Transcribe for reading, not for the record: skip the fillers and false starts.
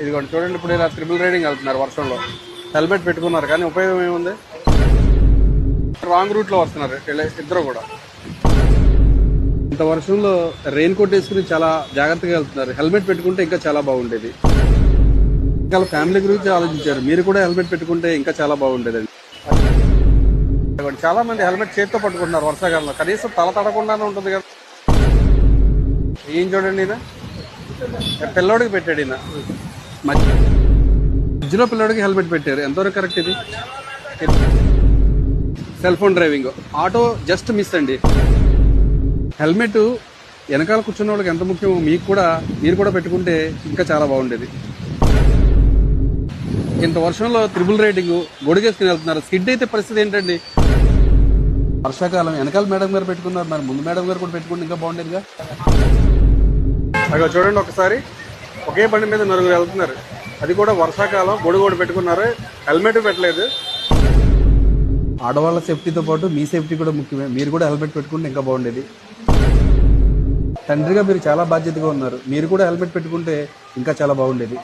ఇదిగోండి చూడండి, ఇప్పుడు ఇలా ట్రిపుల్ రైడింగ్ వెళ్తున్నారు వర్షంలో. హెల్మెట్ పెట్టుకున్నారు కానీ ఉపయోగం ఏముంది? రాంగ్ రూట్లో వస్తున్నారు ఇద్దరు కూడా. ఇంత వర్షంలో రెయిన్ కోట్ వేసుకుని చాలా జాగ్రత్తగా వెళ్తున్నారు. హెల్మెట్ పెట్టుకుంటే ఇంకా చాలా బాగుండేది. ఇంకా ఫ్యామిలీ గురించి ఆలోచించారు. మీరు కూడా హెల్మెట్ పెట్టుకుంటే ఇంకా చాలా బాగుండేదండి. చాలా మంది హెల్మెట్ చేతితో పట్టుకుంటున్నారు వర్షాకాలంలో. కనీసం తల తడకుండానే ఉంటుంది కదా. ఏం చూడండి, ఈయన పిల్లోడికి పెట్టాడు. ఈయన మధ్యలో పిల్లోడికి హెల్మెట్ పెట్టారు. ఎంతవరకు కరెక్ట్ ఇది? Cell phone driving, auto just miss అండి. హెల్మెట్ వెనకాల కూర్చున్న వాళ్ళకి ఎంత ముఖ్యం, మీరు కూడా పెట్టుకుంటే ఇంకా చాలా బాగుండేది. ఇంత వర్షంలో త్రిబుల్ రైడింగ్ గొడుగేసుకుని వెళ్తున్నారు. స్కిడ్ అయితే పరిస్థితి ఏంటండి? వర్షాకాలం వెనకాల మేడం గారు పెట్టుకున్నారు, మరి ముందు మేడం గారు కూడా పెట్టుకుంటే ఇంకా బాగుండేదిగా. అక్కడ చూడండి ఒకసారి, ఒకే బండి మీద నలుగురు వెళ్తున్నారు. అది కూడా వర్షాకాలం. గొడుగు కూడా పెట్టుకున్నారు, హెల్మెట్ పెట్టలేదు. ఆడవాళ్ళ సేఫ్టీతో పాటు మీ సేఫ్టీ కూడా ముఖ్యమే. మీరు కూడా హెల్మెట్ పెట్టుకుంటే ఇంకా బాగుండేది. తండ్రిగా మీరు చాలా బాధ్యతగా ఉన్నారు. మీరు కూడా హెల్మెట్ పెట్టుకుంటే ఇంకా చాలా బాగుండేది.